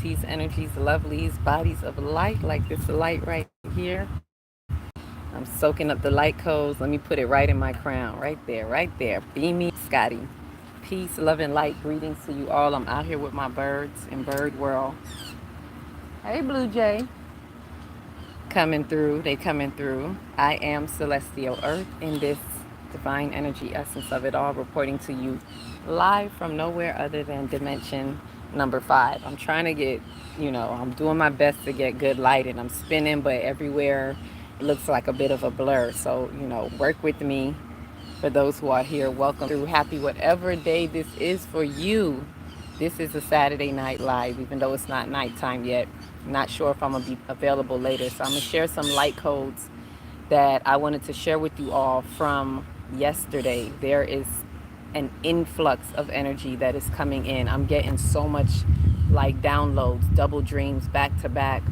entities, energies, lovelies, bodies of light, like this light right here. I'm soaking up the light codes. Let me put it right in my crown, right there, right there. Beamy Scotty. Peace, love, and light. Greetings to you all. I'm out here with my birds in Bird World. Hey, Blue Jay. Coming through. They coming through. I am Celestial Earth in this divine energy essence of it all, reporting to you live from nowhere other than dimension number 5. I'm trying to get, I'm doing my best to get good light, and I'm spinning, but everywhere it looks like a bit of a blur. So, work with me. For those who are here, welcome through. Happy whatever day this is for you. This is a Saturday Night Live, even though it's not nighttime yet. I'm not sure if I'm going to be available later. So I'm going to share some light codes that I wanted to share with you all from yesterday. There is an influx of energy that is coming in. I'm getting so much like downloads, double dreams, back to back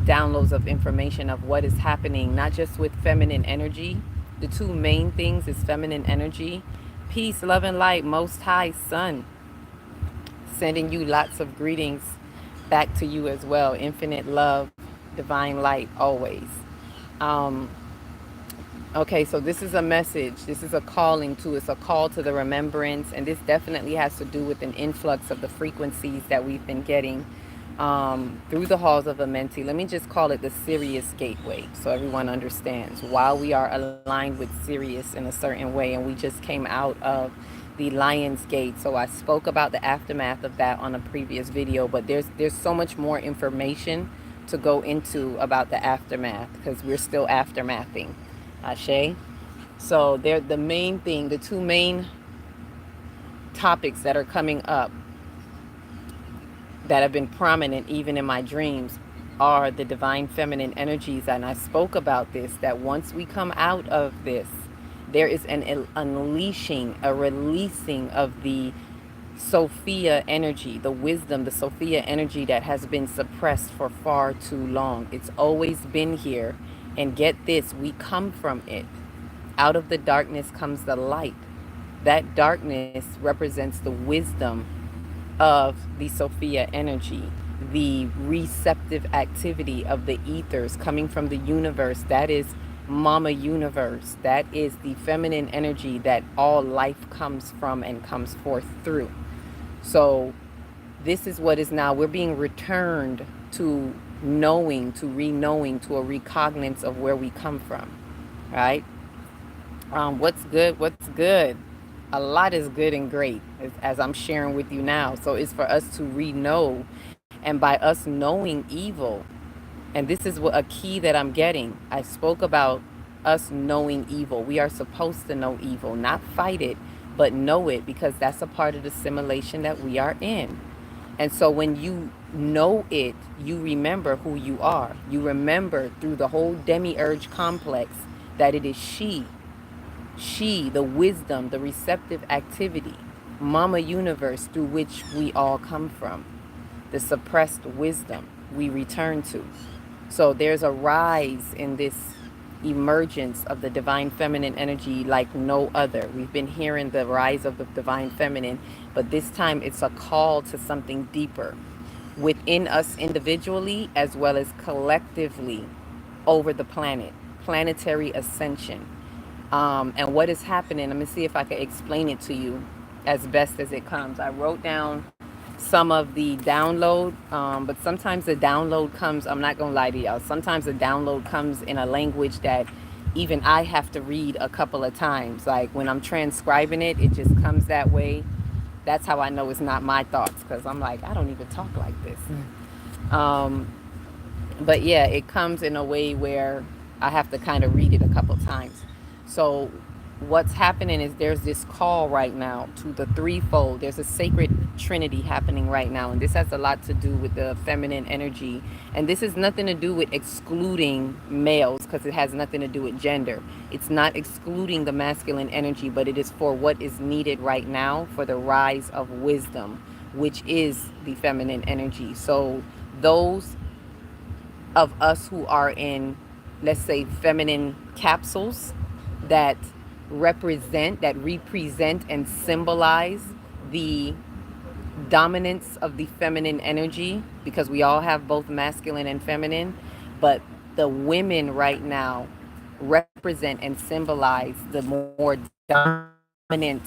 downloads of information of what is happening, not just with feminine energy. The two main things is feminine energy, peace, love, and light, most high sun. Sending you lots of greetings back to you as well. Infinite love, divine light always. Um, Okay, so this is a message. This is a calling to. It's a call to the remembrance, and this definitely has to do with an influx of the frequencies that we've been getting through the halls of Amenti. Let me just call it the Sirius Gateway, so everyone understands. While we are aligned with Sirius in a certain way, and we just came out of the Lion's Gate, so I spoke about the aftermath of that on a previous video. But there's so much more information to go into about the aftermath because we're still aftermathing. Ashe. So they're the main thing, the two main topics that are coming up that have been prominent even in my dreams are the divine feminine energies. And I spoke about this, that once we come out of this, there is an unleashing, a releasing of the Sophia energy, the wisdom, the Sophia energy that has been suppressed for far too long. It's always been here. And get this, we come from it. Out of the darkness comes the light. That darkness represents the wisdom of the Sophia energy, the receptive activity of the ethers coming from the universe. That is Mama Universe. That is the feminine energy that all life comes from and comes forth through. So this is what is now, we're being returned to knowing, to re-knowing, to a recognizance of where we come from, right? What's good? A lot is good and great, as I'm sharing with you now. So it's for us to re-know, and by us knowing evil, and this is what a key that I'm getting. I spoke about us knowing evil. We are supposed to know evil, not fight it, but know it, because that's a part of the simulation that we are in. And so when you know it, you remember who you are. You remember through the whole demiurge complex that it is she, the wisdom, the receptive activity, Mama Universe, through which we all come from. The suppressed wisdom we return to. So there's a rise in this emergence of the divine feminine energy like no other. We've been hearing the rise of the divine feminine, but this time it's a call to something deeper within us individually as well as collectively over the planet. Planetary ascension. And what is happening, let me see if I can explain it to you as best as it comes. I wrote down some of the download, but sometimes the download comes, I'm not gonna lie to y'all, sometimes the download comes in a language that even I have to read a couple of times. Like when I'm transcribing it, it just comes that way. That's how I know it's not my thoughts, because I'm like, I don't even talk like this. But yeah, it comes in a way where I have to kind of read it a couple times. So what's happening is there's this call right now to the threefold. There's a sacred trinity happening right now, and this has a lot to do with the feminine energy. And this has nothing to do with excluding males, because it has nothing to do with gender. It's not excluding the masculine energy, but it is for what is needed right now for the rise of wisdom, which is the feminine energy. So those of us who are in, let's say, feminine capsules that represent and symbolize the dominance of the feminine energy, because we all have both masculine and feminine, but the women right now represent and symbolize the more dominant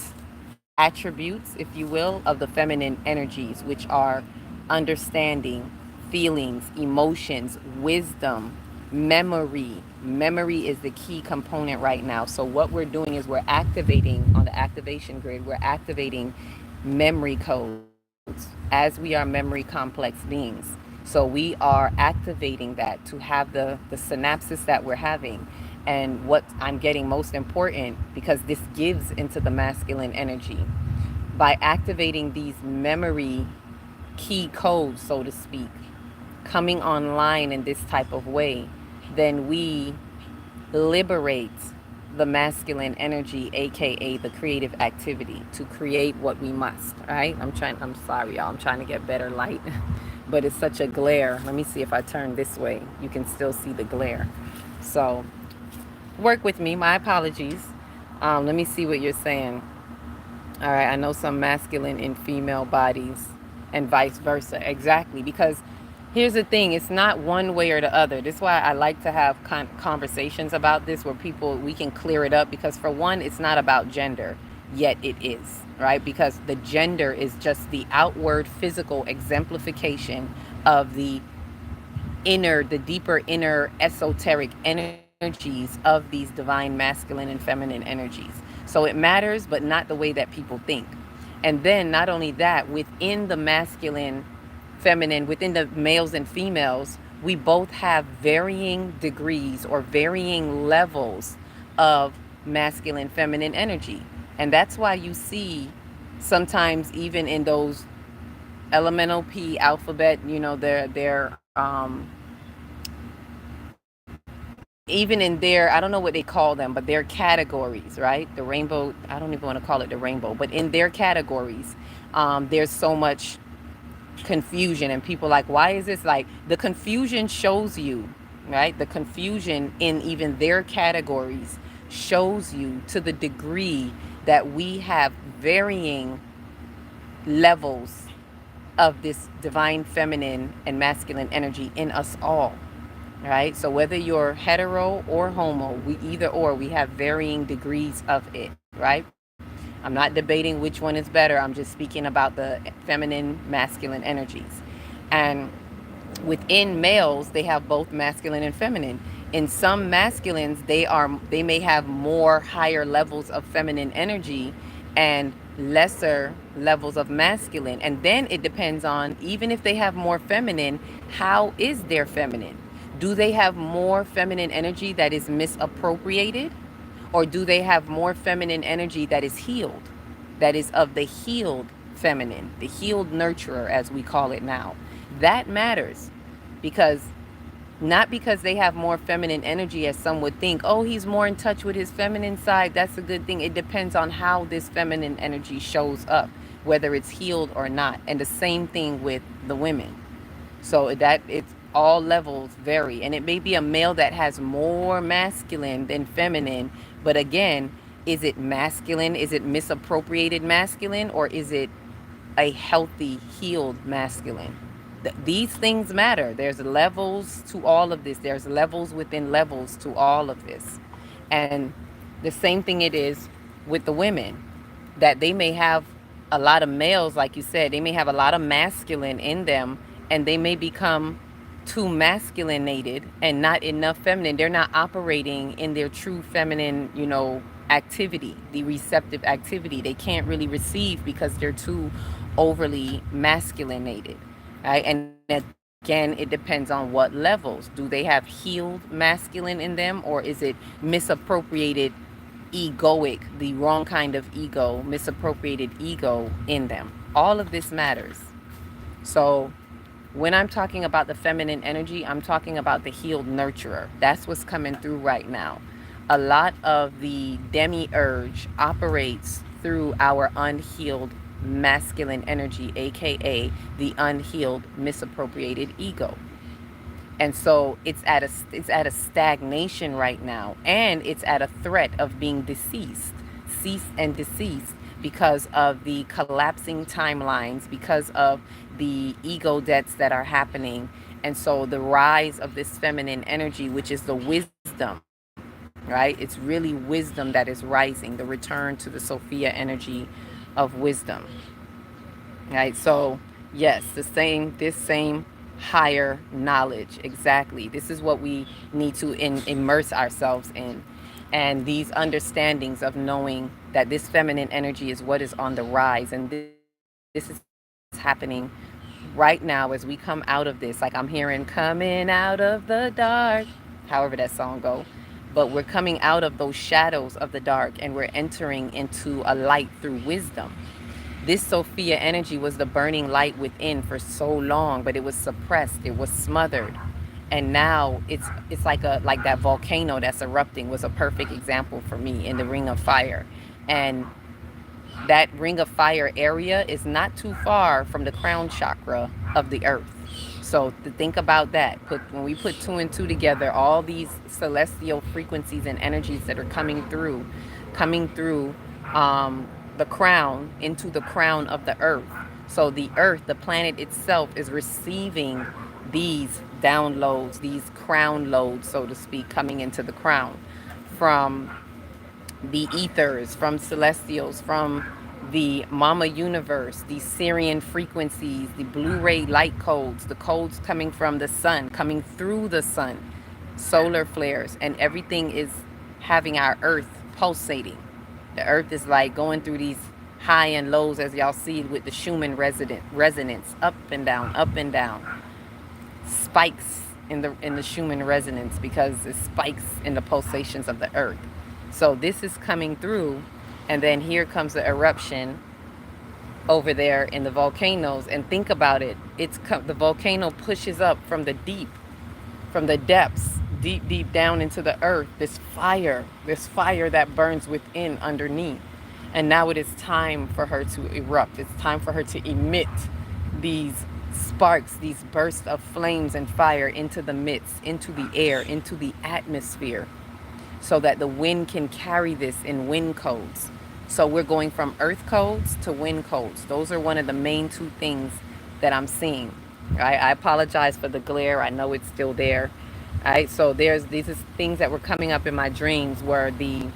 attributes, if you will, of the feminine energies, which are understanding, feelings, emotions, wisdom, memory. Memory is the key component right now. So, what we're doing is we're activating on the activation grid, we're activating memory codes as we are memory complex beings. So, we are activating that to have the synapses that we're having. And what I'm getting most important, because this gives into the masculine energy, by activating these memory key codes, so to speak, coming online in this type of way, then we liberate the masculine energy, aka the creative activity, to create what we must. Right? I'm sorry, y'all. I'm trying to get better light, but it's such a glare. Let me see if I turn this way. You can still see the glare. So work with me. My apologies. Let me see what you're saying. All right, I know some masculine in female bodies and vice versa. Exactly, because here's the thing, it's not one way or the other. This is why I like to have conversations about this where we can clear it up, because for one, it's not about gender, yet it is, right? Because the gender is just the outward physical exemplification of the deeper inner esoteric energies of these divine masculine and feminine energies. So it matters, but not the way that people think. And then not only that, within the masculine, feminine, within the males and females, we both have varying degrees or varying levels of masculine, feminine energy. And that's why you see sometimes even in those elemental P alphabet, even in their, I don't know what they call them, but their categories, right? The rainbow, I don't even want to call it the rainbow, but in their categories, there's so much confusion, and people like, why is this? Like, the confusion shows you, right? The confusion in even their categories shows you to the degree that we have varying levels of this divine feminine and masculine energy in us all, right? So whether you're hetero or homo, we have varying degrees of it, right? I'm not debating which one is better. I'm just speaking about the feminine, masculine energies. And within males, they have both masculine and feminine. In some masculines, they may have more higher levels of feminine energy and lesser levels of masculine. And then it depends on, even if they have more feminine, how is their feminine? Do they have more feminine energy that is misappropriated? Or do they have more feminine energy that is healed, that is of the healed feminine, the healed nurturer, as we call it now? That matters, because not because they have more feminine energy, as some would think, oh, he's more in touch with his feminine side, that's a good thing. It depends on how this feminine energy shows up, whether it's healed or not. And the same thing with the women. So that it's all levels vary, and it may be a male that has more masculine than feminine, but again, is it masculine? Is it misappropriated masculine, or is it a healthy, healed masculine? These things matter. There's levels to all of this. There's levels within levels to all of this. And the same thing it is with the women, that they may have a lot of males, like you said, they may have a lot of masculine in them, and they may become too masculinated and not enough feminine. They're not operating in their true feminine, activity, the receptive activity. They can't really receive because they're too overly masculinated, right? And again, it depends on what levels. Do they have healed masculine in them, or is it misappropriated egoic, the wrong kind of ego, misappropriated ego in them? All of this matters. So when I'm talking about the feminine energy, I'm talking about the healed nurturer. That's what's coming through right now. A lot of the demiurge operates through our unhealed masculine energy, aka the unhealed misappropriated ego. And so it's at a stagnation right now, and it's at a threat of being deceased, cease and deceased, because of the collapsing timelines, because of the ego deaths that are happening. And so the rise of this feminine energy, which is the wisdom, right? It's really wisdom that is rising, the return to the Sophia energy of wisdom, right? So, yes, this same higher knowledge, exactly. This is what we need to immerse ourselves in. And these understandings of knowing that this feminine energy is what is on the rise. And this is happening right now as we come out of this. Like I'm hearing coming out of the dark, however that song go. But we're coming out of those shadows of the dark and we're entering into a light through wisdom. This Sophia energy was the burning light within for so long, but it was suppressed, it was smothered. And now it's like that volcano that's erupting was a perfect example for me in the Ring of Fire. And that Ring of Fire area is not too far from the crown chakra of the earth. So to think about that, when we put two and two together, all these celestial frequencies and energies that are coming through the crown into the crown of the earth. So the earth, the planet itself, is receiving these downloads, these crown loads, so to speak, coming into the crown from the ethers, from celestials, from the mama universe, the Syrian frequencies, the Blu-ray light codes, the codes coming from the sun, coming through the sun, solar flares, and everything is having our earth pulsating. The earth is like going through these high and lows, as y'all see with the Schumann resonance, up and down, spikes in the Schumann resonance because it spikes in the pulsations of the earth. So this is coming through, and then here comes the eruption over there in the volcanoes. And think about it, the volcano pushes up from the deep, from the depths, deep down into the earth, this fire that burns within underneath. And now it is time for her to erupt. It's time for her to emit these sparks, these bursts of flames and fire into the midst, into the air, into the atmosphere, so that the wind can carry this in wind codes. So we're going from earth codes to wind codes. Those are one of the main two things that I'm seeing. Right? I apologize for the glare. I know it's still there. Right? So these is things that were coming up in my dreams were the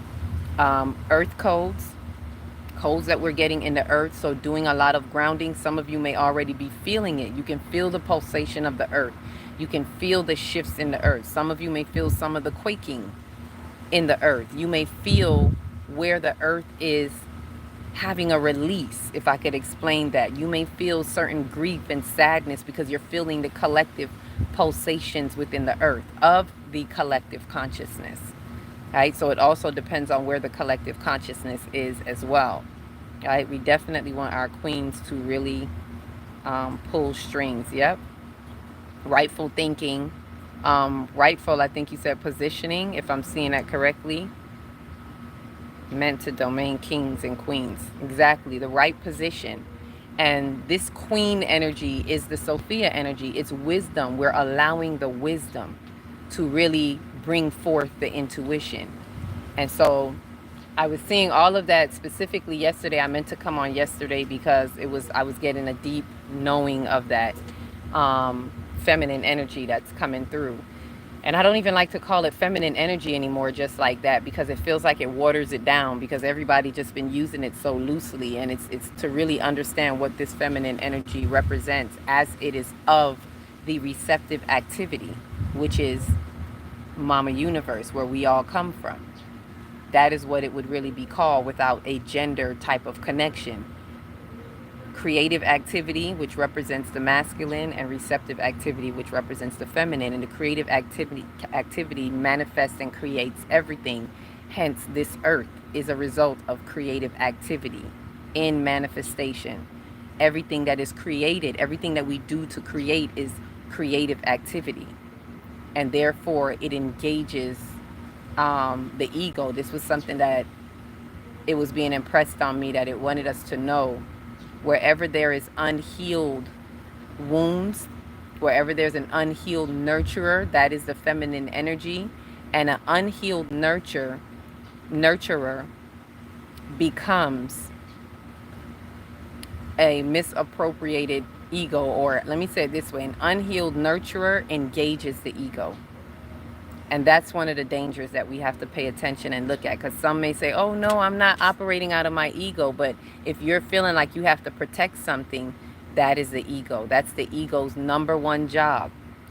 earth codes that we're getting in the earth. So doing a lot of grounding. Some of you may already be feeling it. You can feel the pulsation of the earth. You can feel the shifts in the earth. Some of you may feel some of the quaking in the earth. You may feel where the earth is having a release, if I could explain that. You may feel certain grief and sadness because you're feeling the collective pulsations within the earth of the collective consciousness. Right? So it also depends on where the collective consciousness is as well. Right? We definitely want our queens to really pull strings. Yep. Rightful thinking. Rightful, I think you said positioning, if I'm seeing that correctly. Meant to domain kings and queens. Exactly, the right position. And this queen energy is the Sophia energy. It's wisdom. We're allowing the wisdom to really bring forth the intuition. And so I was seeing all of that specifically yesterday. I meant to come on yesterday because I was getting a deep knowing of that feminine energy that's coming through. And I don't even like to call it feminine energy anymore just like that, because it feels like it waters it down, because everybody just been using it so loosely. And it's to really understand what this feminine energy represents as it is of the receptive activity, which is Mama Universe, where we all come from. That is what it would really be called without a gender type of connection. Creative activity, which represents the masculine, and receptive activity, which represents the feminine. And the creative activity manifests and creates everything. Hence, this earth is a result of creative activity in manifestation. Everything that is created, everything that we do to create is creative activity. And therefore, it engages the ego. This was something that it was being impressed on me, that it wanted us to know. Wherever there is unhealed wounds, wherever there's an unhealed nurturer, that is the feminine energy. And an unhealed nurturer becomes a misappropriated ego, or let me say it this way, an unhealed nurturer engages the ego. And that's one of the dangers that we have to pay attention and look at, because some may say, oh no, I'm not operating out of my ego. But if you're feeling like you have to protect something, that is the ego. That's the ego's number one job.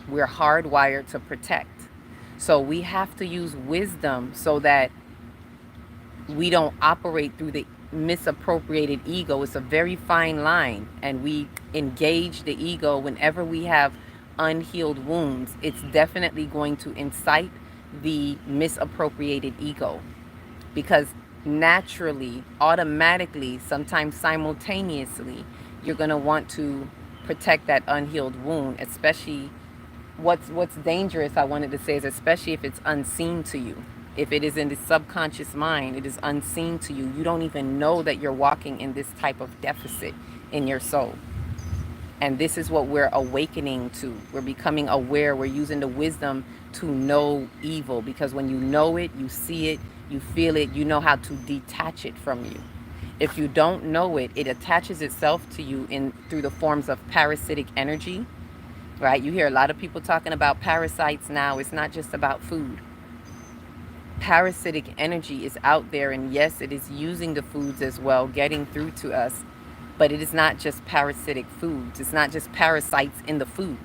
We're hardwired to protect. So we have to use wisdom so that we don't operate through the misappropriated ego. It's a very fine line, and we engage the ego whenever we have unhealed wounds. It's definitely going to incite the misappropriated ego, because naturally, automatically, sometimes simultaneously, you're going to want to protect that unhealed wound. Especially what's dangerous, I wanted to say, is especially if it's unseen to you. If it is in the subconscious mind, it is unseen to you. You don't even know that you're walking in this type of deficit in your soul. And this is what we're awakening to. We're becoming aware. We're using the wisdom to know evil, because when you know it, you see it, you feel it, you know how to detach it from you. If you don't know it, it attaches itself to you through the forms of parasitic energy, right? You hear a lot of people talking about parasites now. It's not just about food. Parasitic energy is out there, and yes, it is using the foods as well, getting through to us. But it is not just parasitic foods. It's not just parasites in the food.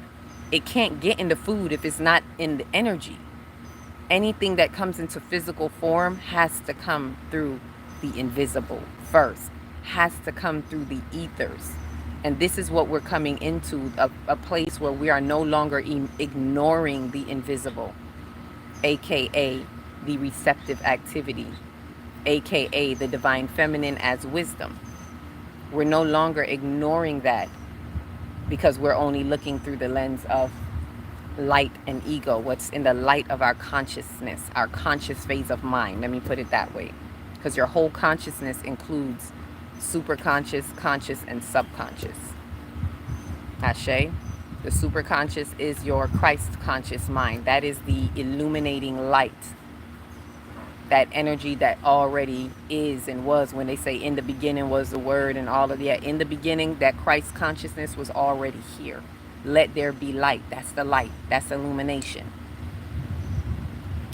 It can't get in the food if it's not in the energy. Anything that comes into physical form has to come through the invisible first, has to come through the ethers. And this is what we're coming into, a place where we are no longer ignoring the invisible, aka the receptive activity, aka the divine feminine as wisdom. We're no longer ignoring that, because we're only looking through the lens of light and ego, what's in the light of our consciousness, our conscious phase of mind. Let me put it that way, because your whole consciousness includes superconscious, conscious, and subconscious. Ashe. The superconscious is your Christ conscious mind. That is the illuminating light, that energy that already is and was. When they say in the beginning was the word and all of that, in the beginning, that Christ consciousness was already here. Let there be light. That's the light. That's illumination.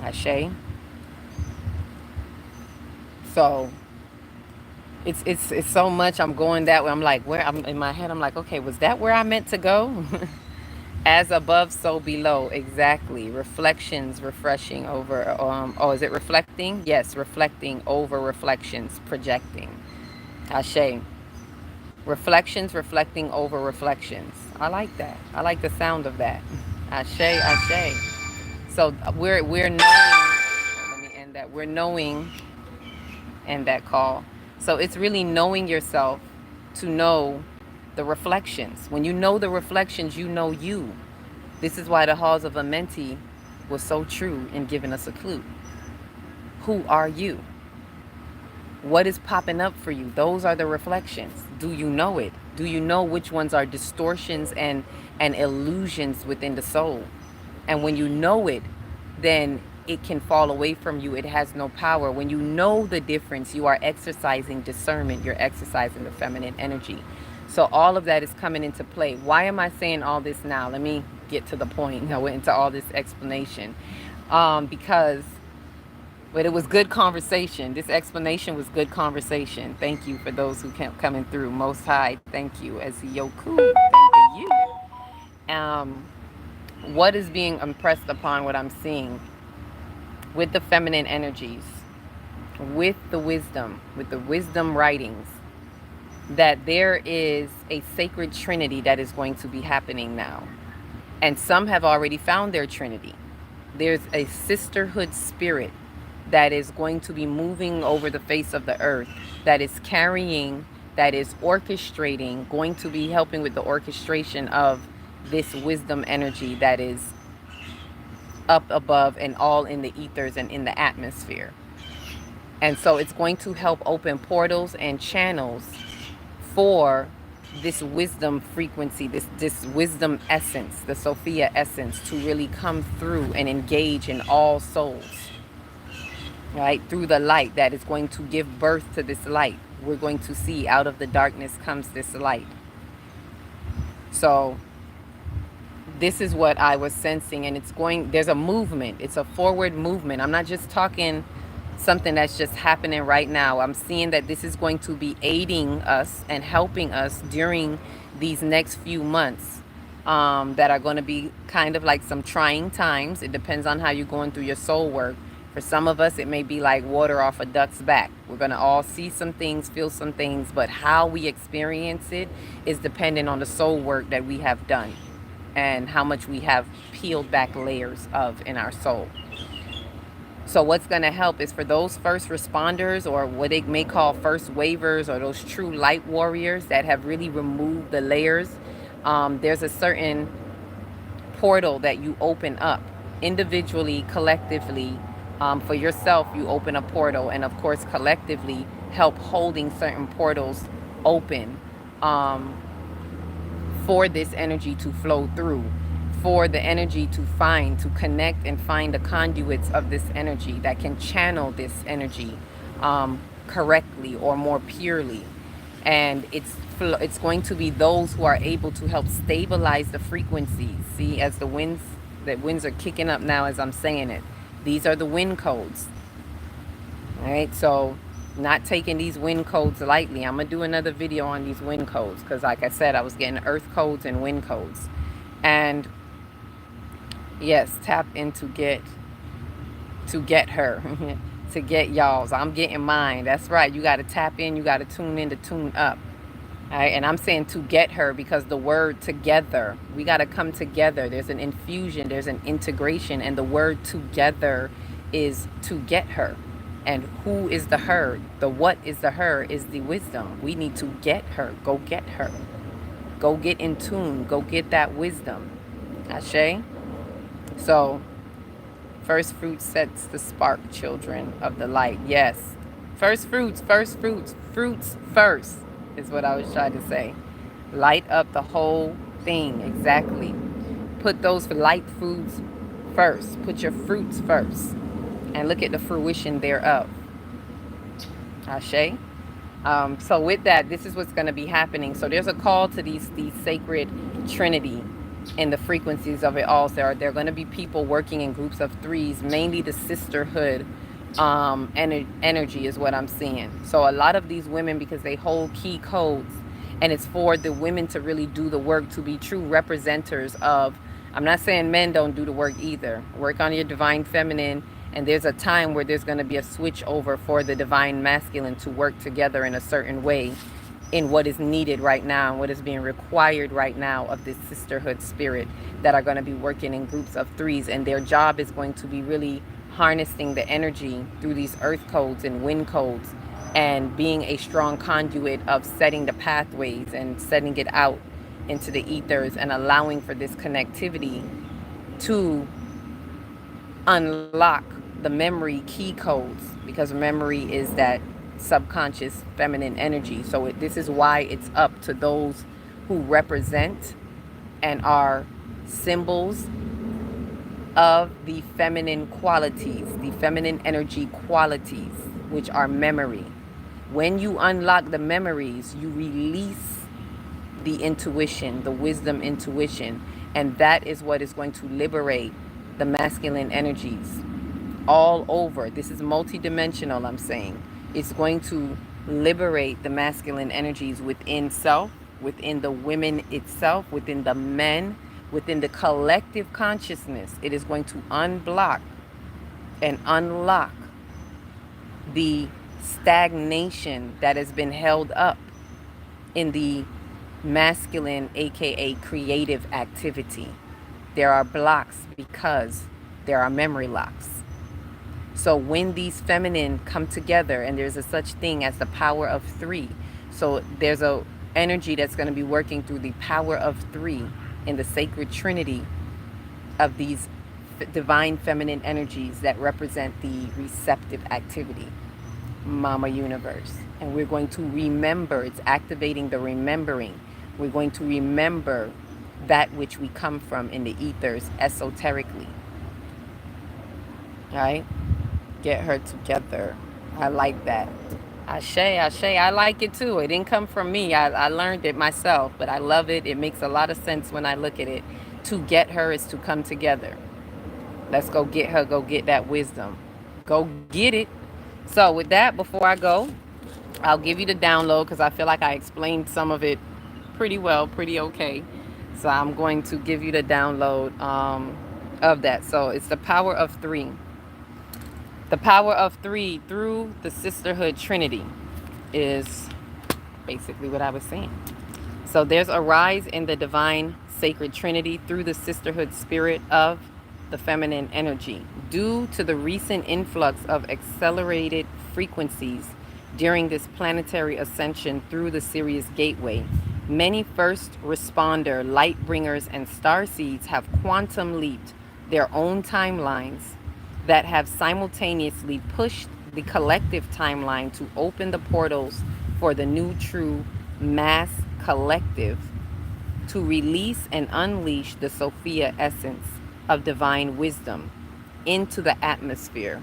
Ashe. So it's so much. I'm going that way. I'm like, where I'm in my head, I'm like, okay, was that where I meant to go? As above, so below. Exactly. Reflections, refreshing over. Oh, is it reflecting? Yes, reflecting over reflections, projecting. Ashe. Reflections, reflecting over reflections. I like that. I like the sound of that. Ashe, ashe. So we're knowing. Let me end that. We're knowing, end that call. So it's really knowing yourself to know the reflections. When you know the reflections, you know you. This is why the halls of Amenti was so true in giving us a clue. Who are you? What is popping up for you? Those are the reflections. Do you know it? Do you know which ones are distortions and illusions within the soul? And when you know it, then it can fall away from you. It has no power. When you know the difference, you are exercising discernment. You're exercising the feminine energy. So all of that is coming into play. Why am I saying all this now? Let me get to the point. I went into all this explanation because, but it was good conversation. This explanation was good conversation. Thank you for those who kept coming through. Most High, thank you. As Yoku, thank you. What is being impressed upon what I'm seeing with the feminine energies, with the wisdom writings, that there is a sacred trinity that is going to be happening now. And some have already found their trinity. There's a sisterhood spirit that is going to be moving over the face of the earth, that is carrying, that is orchestrating, going to be helping with the orchestration of this wisdom energy that is up above and all in the ethers and in the atmosphere. And so it's going to help open portals and channels for this wisdom frequency, this wisdom essence, the Sophia essence, to really come through and engage in all souls, right? Through the light that is going to give birth to this light. we're going to see out of the darkness comes this light. So this is what I was sensing, and there's a movement. It's a forward movement. I'm not just talking something that's just happening right now. I'm seeing that this is going to be aiding us and helping us during these next few months, that are going to be kind of like some trying times. It depends on how you're going through your soul work. For some of us, it may be like water off a duck's back. We're going to all see some things, feel some things, but how we experience it is dependent on the soul work that we have done and how much we have peeled back layers of in our soul. So what's going to help is for those first responders, or what they may call first wavers, or those true light warriors that have really removed the layers. There's a certain portal that you open up individually, collectively. For yourself, you open a portal, and of course collectively help holding certain portals open, for this energy to flow through, for the energy to connect and find the conduits of this energy that can channel this energy correctly or more purely. And it's going to be those who are able to help stabilize the frequencies. See, as the winds are kicking up now as I'm saying it. These are the wind codes. All right, so not taking these wind codes lightly. I'm going to do another video on these wind codes because, like I said, I was getting earth codes and wind codes. And yes, tap in to get her, to get y'all's. I'm getting mine. That's right. You got to tap in. You got to tune in to tune up. All right, and I'm saying to get her because the word together, we got to come together. There's an infusion, there's an integration, and the word together is to get her. And who is the her? The what is the her is the wisdom. We need to get her. Go get her. Go get in tune. Go get that wisdom. Ashe? So, first fruit sets the spark, children of the light. Yes. First fruits, fruits first is what I was trying to say. Light up the whole thing. Exactly. Put those light foods first. Put your fruits first. And look at the fruition thereof. Ashe. So with that, this is what's going to be happening. So there's a call to these sacred trinity and the frequencies of it all. There are going to be people working in groups of threes, mainly the sisterhood energy is what I'm seeing. So a lot of these women, because they hold key codes, and it's for the women to really do the work, to be true representers of, I'm not saying men don't do the work either. Work on your divine feminine. And there's a time where there's going to be a switch over for the divine masculine to work together in a certain way in what is needed right now and what is being required right now of this sisterhood spirit that are going to be working in groups of threes. And their job is going to be really harnessing the energy through these earth codes and wind codes and being a strong conduit of setting the pathways and setting it out into the ethers and allowing for this connectivity to unlock the memory key codes, because memory is that subconscious feminine energy. So this is why it's up to those who represent and are symbols of the feminine qualities, the feminine energy qualities, which are memory. When you unlock the memories, you release the intuition, the wisdom intuition, and that is what is going to liberate the masculine energies all over. This is multidimensional, I'm saying. It's going to liberate the masculine energies within self, within the women itself, within the men, within the collective consciousness. It is going to unblock and unlock the stagnation that has been held up in the masculine, aka creative activity. There are blocks because there are memory locks. So when these feminine come together, and there's a such thing as the power of three. So there's a energy that's going to be working through the power of three in the sacred trinity of these divine feminine energies that represent the receptive activity, Mama Universe. And we're going to remember, it's activating the remembering. We're going to remember that which we come from in the ethers esoterically. All right? Get her together. I like that. Ashe, Ashe. I like it too. It didn't come from me. I learned it myself, but I love it. It makes a lot of sense when I look at it. To get her is to come together. Let's go get her, go get that wisdom. Go get it. So, with that, before I go, I'll give you the download because I feel like I explained some of it pretty well, pretty okay. So, I'm going to give you the download of that. So, it's the power of three. The power of three through the sisterhood trinity is basically what I was saying. So there's a rise in the divine sacred trinity through the sisterhood spirit of the feminine energy due to the recent influx of accelerated frequencies during this planetary ascension through the Sirius gateway. Many first responder light bringers and star seeds have quantum leaped their own timelines that have simultaneously pushed the collective timeline to open the portals for the new true mass collective to release and unleash the Sophia essence of divine wisdom into the atmosphere,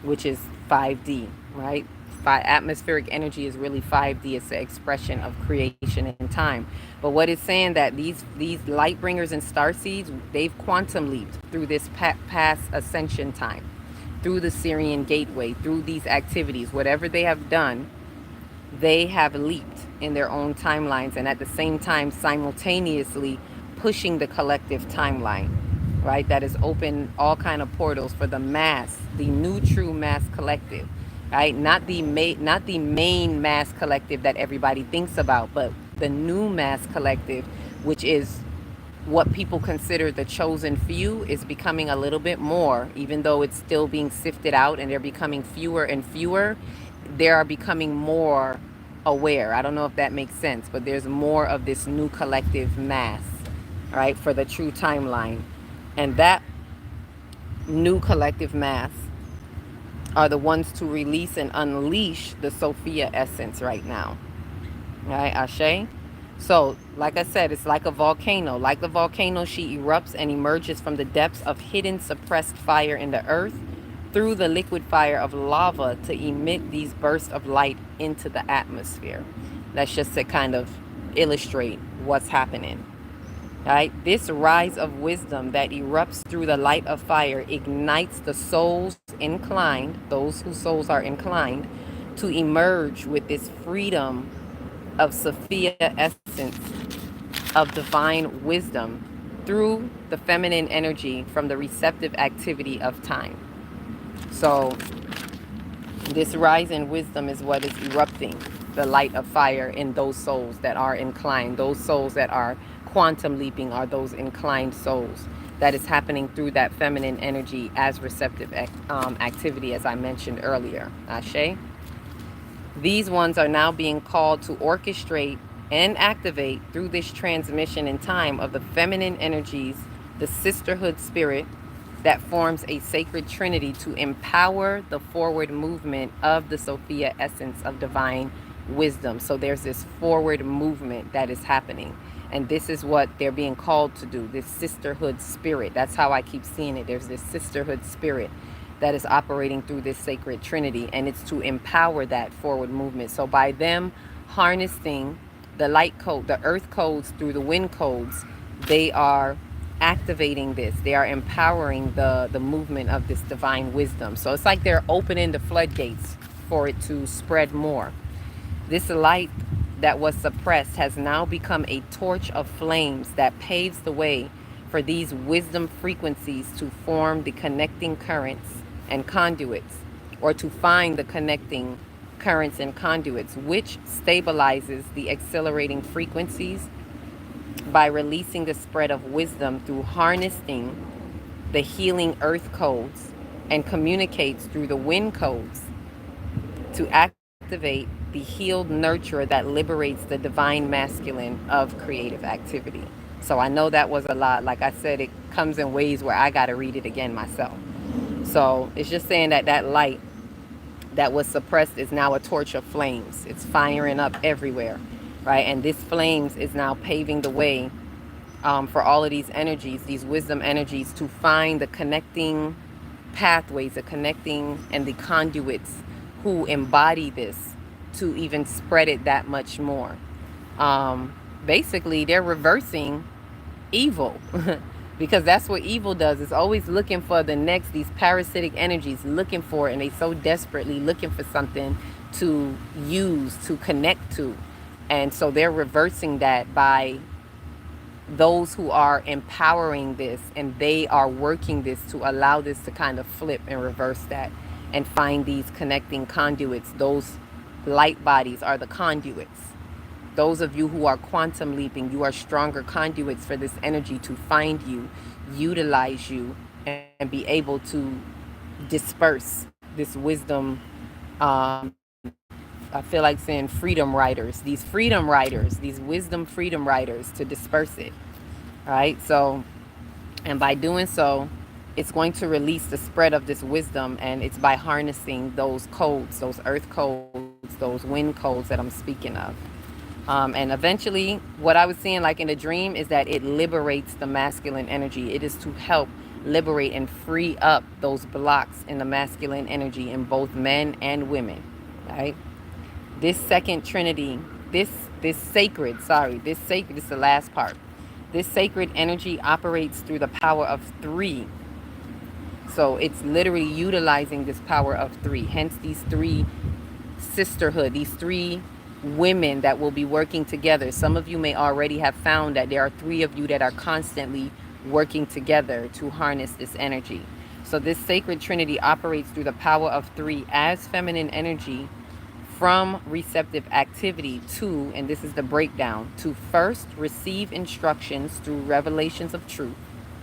which is 5D, right? Atmospheric energy is really 5D. It's the expression of creation in time. But what it's saying that these light bringers and star seeds, they've quantum leaped through this past ascension time, through the Syrian gateway, through these activities, whatever they have done, they have leaped in their own timelines, and at the same time simultaneously pushing the collective timeline, right? That has opened all kind of portals for the mass, the new true mass collective, right? Not the main mass collective that everybody thinks about, but the new mass collective, which is what people consider the chosen few, is becoming a little bit more, even though it's still being sifted out and they're becoming fewer and fewer. They are becoming more aware. I don't know if that makes sense, but there's more of this new collective mass, right, for the true timeline. And that new collective mass are the ones to release and unleash the Sophia essence right now. Right, Ashe? So, like I said, it's like a volcano. Like the volcano, she erupts and emerges from the depths of hidden, suppressed fire in the earth through the liquid fire of lava to emit these bursts of light into the atmosphere. That's just to kind of illustrate what's happening. Right? This rise of wisdom that erupts through the light of fire ignites the souls inclined, those whose souls are inclined, to emerge with this freedom of Sophia essence of divine wisdom through the feminine energy from the receptive activity of time. So this rise in wisdom is what is erupting the light of fire in those souls that are inclined. Those souls that are quantum leaping are those inclined souls. That is happening through that feminine energy as receptive activity, as I mentioned earlier. Ashe. These ones are now being called to orchestrate and activate through this transmission in time of the feminine energies, the sisterhood spirit that forms a sacred trinity to empower the forward movement of the Sophia essence of divine wisdom. So there's this forward movement that is happening. And this is what they're being called to do, this sisterhood spirit. That's how I keep seeing it. There's this sisterhood spirit that is operating through this sacred trinity, and it's to empower that forward movement. So by them harnessing the light code, the earth codes through the wind codes, they are activating this. They are empowering the movement of this divine wisdom. So it's like they're opening the floodgates for it to spread more. This light that was suppressed has now become a torch of flames that paves the way for these wisdom frequencies to form the connecting currents and conduits, or to find the connecting currents and conduits, which stabilizes the accelerating frequencies by releasing the spread of wisdom through harnessing the healing earth codes, and communicates through the wind codes to activate the healed nurturer that liberates the divine masculine of creative activity. So I know that was a lot. Like I said, it comes in ways where I got to read it again myself. So it's just saying that that light that was suppressed is now a torch of flames. It's firing up everywhere, right? And this flames is now paving the way for all of these energies, these wisdom energies, to find the connecting pathways, the connecting and the conduits who embody this to even spread it that much more. Basically, they're reversing evil because that's what evil does. It's always looking for the next, these parasitic energies looking for it, and they so desperately looking for something to use, to connect to. And so they're reversing that by those who are empowering this, and they are working this to allow this to kind of flip and reverse that and find these connecting conduits. Those light bodies are the conduits. Those of you who are quantum leaping, you are stronger conduits for this energy to find you, utilize you, and be able to disperse this wisdom. I feel like saying freedom riders, these freedom riders, these wisdom freedom riders, to disperse it. Right? So, and by doing so, it's going to release the spread of this wisdom, and it's by harnessing those codes, those earth codes, those wind codes that I'm speaking of. And eventually, what I was seeing like in a dream is that it liberates the masculine energy. It is to help liberate and free up those blocks in the masculine energy in both men and women. Right? This second trinity, this sacred, this is the last part. This sacred energy operates through the power of 3. So it's literally utilizing this power of 3. Hence these 3 sisterhood, these 3 women that will be working together. Some of you may already have found that there are 3 of you that are constantly working together to harness this energy. So this sacred trinity operates through the power of 3 as feminine energy, from receptive activity to, and this is the breakdown, to first receive instructions through revelations of truth.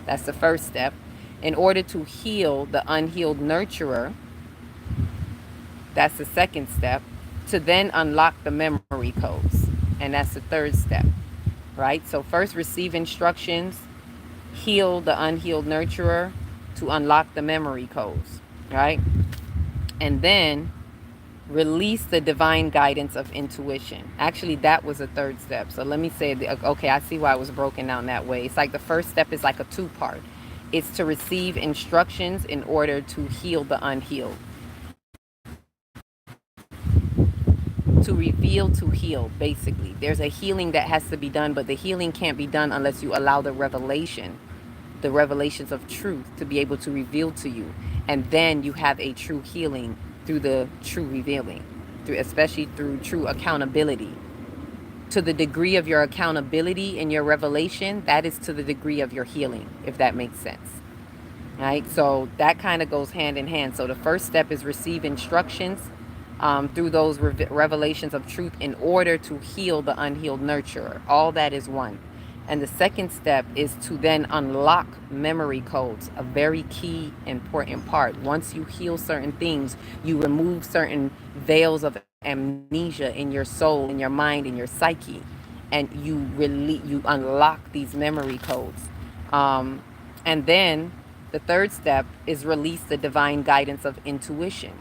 That's the first step. In order to heal the unhealed nurturer, that's the second step. To then unlock the memory codes, and that's the third step. Right? So first receive instructions, heal the unhealed nurturer, to unlock the memory codes. Right? And then release the divine guidance of intuition. Actually, that was a third step. So let me say, okay, I see why it was broken down that way. It's like the first step is like a 2-part. It's to receive instructions in order to heal the unhealed. To reveal, to heal, basically. There's a healing that has to be done, but the healing can't be done unless you allow the revelations of truth to be able to reveal to you. And then you have a true healing through the true revealing, especially through true accountability. To the degree of your accountability and your revelation, that is to the degree of your healing, if that makes sense. Right? So that kind of goes hand in hand. So the first step is receive instructions through those revelations of truth in order to heal the unhealed nurturer. All that is one. And the second step is to then unlock memory codes, a very key, important part. Once you heal certain things, you remove certain veils of amnesia in your soul, in your mind, in your psyche, and you unlock these memory codes. And then the third step is release the divine guidance of intuition.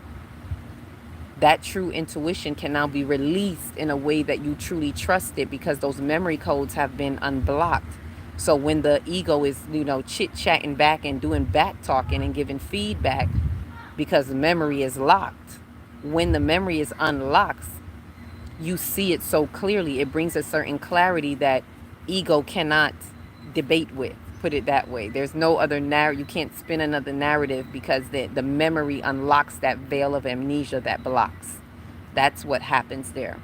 That true intuition can now be released in a way that you truly trust it, because those memory codes have been unblocked. So when the ego is, chit-chatting back and doing back talking and giving feedback, because the memory is locked, when the memory is unlocked, you see it so clearly. It brings a certain clarity that ego cannot debate with. Put it that way. There's no other narrative. You can't spin another narrative, because the memory unlocks that veil of amnesia that blocks. That's what happens there.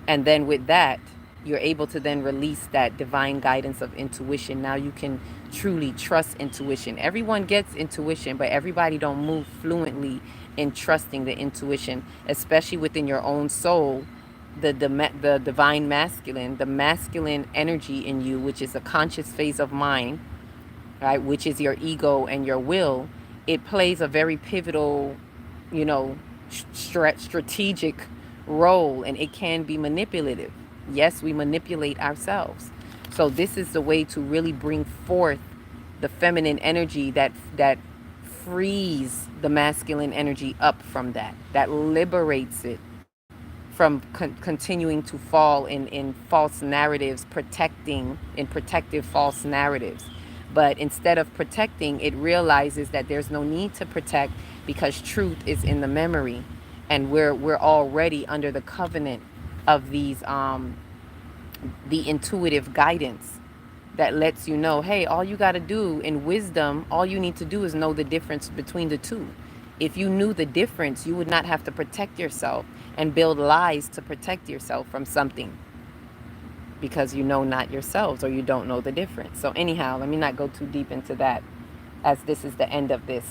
And then with that, you're able to then release that divine guidance of intuition. Now you can truly trust intuition. Everyone gets intuition, but everybody don't move fluently in trusting the intuition, especially within your own soul. The divine masculine, the masculine energy in you, which is a conscious phase of mind, right, which is your ego and your will, it plays a very pivotal, strategic role, and it can be manipulative. Yes, we manipulate ourselves. So this is the way to really bring forth the feminine energy that frees the masculine energy up from that liberates it from continuing to fall in false narratives, protective false narratives. But instead of protecting, it realizes that there's no need to protect, because truth is in the memory. And we're already under the covenant of these the intuitive guidance that lets you know, hey, all you got to do in wisdom, all you need to do is know the difference between the two. If you knew the difference, you would not have to protect yourself and build lies to protect yourself from something, because you know not yourselves, or you don't know the difference. So anyhow, let me not go too deep into that, as this is the end of this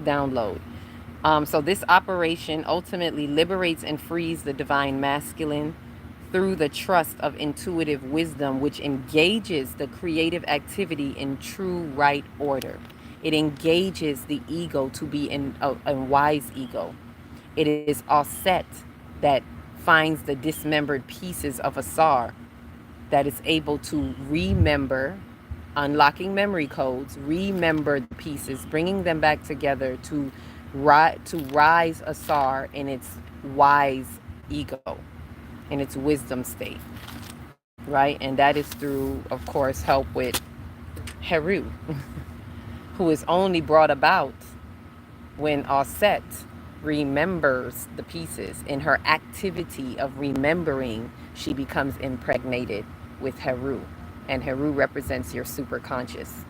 download. So this operation ultimately liberates and frees the divine masculine through the trust of intuitive wisdom, which engages the creative activity in true right order. It engages the ego to be in a wise ego. It is Aset that finds the dismembered pieces of Asar, that is able to remember, unlocking memory codes, remember the pieces, bringing them back together to rise Asar in its wise ego, in its wisdom state, right? And that is through, of course, help with Heru, who is only brought about when Aset remembers the pieces. In her activity of remembering, she becomes impregnated with Heru. And Heru represents your superconscious.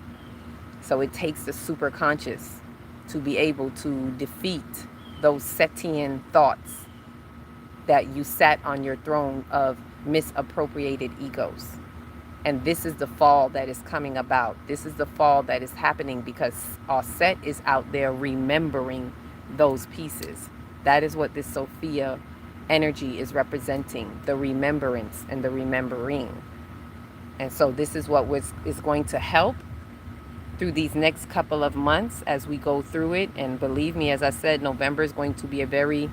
So it takes the superconscious to be able to defeat those Setian thoughts that you sat on your throne of misappropriated egos. And this is the fall that is coming about. This is the fall that is happening because Aset is out there remembering those pieces. That is what this Sophia energy is representing, the remembrance and the remembering. And so this is what is going to help through these next couple of months as we go through it. And believe me, as I said, November is going to be a very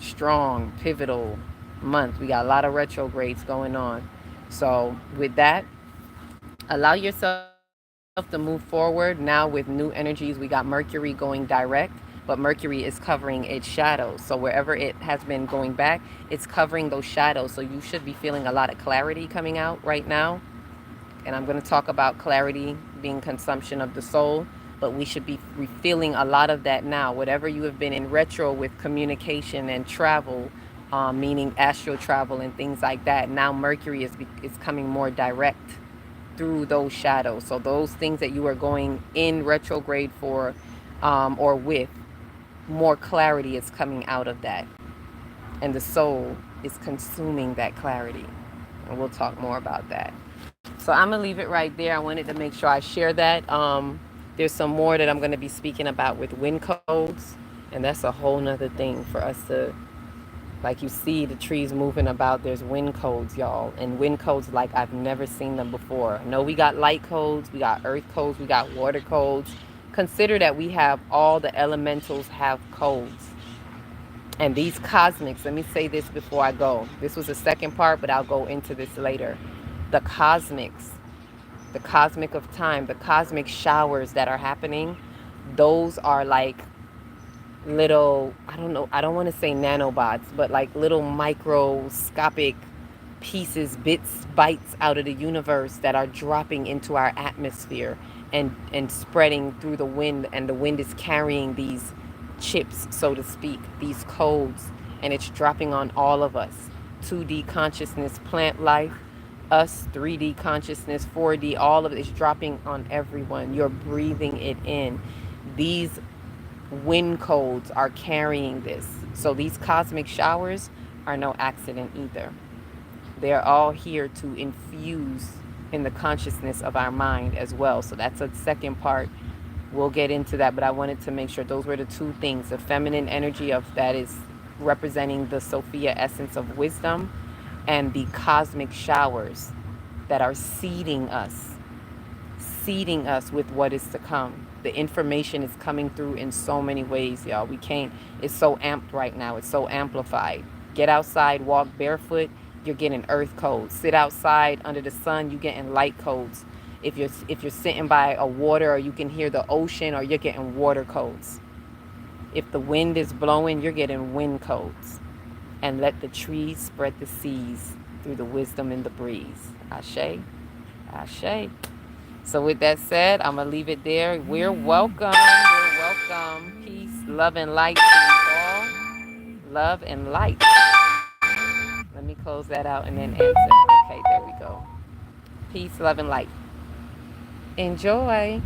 strong, pivotal month. We got a lot of retrogrades going on. So with that, allow yourself to move forward. Now with new energies, we got Mercury going direct, but Mercury is covering its shadows. So wherever it has been going back, it's covering those shadows. So you should be feeling a lot of clarity coming out right now. And I'm going to talk about clarity being consumption of the soul, but we should be feeling a lot of that now. Whatever you have been in retro with communication and travel, meaning astral travel and things like that, now Mercury is coming more direct through those shadows. So those things that you are going in retrograde for, or with, more clarity is coming out of that. And the soul is consuming that clarity. And we'll talk more about that. So I'm going to leave it right there. I wanted to make sure I share that. There's some more that I'm going to be speaking about with wind codes. And that's a whole nother thing for us to, like you see the trees moving about, there's wind codes, y'all. And wind codes like I've never seen them before. I know we got light codes, we got earth codes, we got water codes. Consider that we have all the elementals have codes. And these cosmics, let me say this before I go. This was the second part, but I'll go into this later. The cosmics, the cosmic of time, the cosmic showers that are happening, those are like little, I don't know, I don't want to say nanobots, but like little microscopic pieces, bits, bytes out of the universe that are dropping into our atmosphere and spreading through the wind. And the wind is carrying these chips, so to speak, these codes, and it's dropping on all of us. 2D consciousness, plant life, us, 3D consciousness, 4D, all of it is dropping on everyone. You're breathing it in. These wind codes are carrying this. So these cosmic showers are no accident either. They're all here to infuse in the consciousness of our mind as well. So that's a second part. We'll get into that, but I wanted to make sure those were the two things. The feminine energy of that is representing the Sophia essence of wisdom, and the cosmic showers that are seeding us with what is to come. The information is coming through in so many ways, y'all. We can't, it's so amped right now. It's so amplified. Get outside, walk barefoot, you're getting earth codes. Sit outside under the sun, you're getting light codes. If you're sitting by a water, or you can hear the ocean, or you're getting water codes. If the wind is blowing, you're getting wind codes. And let the trees spread the seas through the wisdom in the breeze. Ashe, ashe. So with that said, I'm going to leave it there. We're welcome. We're welcome. Peace, love, and light to you all. Love and light. Let me close that out and then answer. Okay, there we go. Peace, love, and light. Enjoy.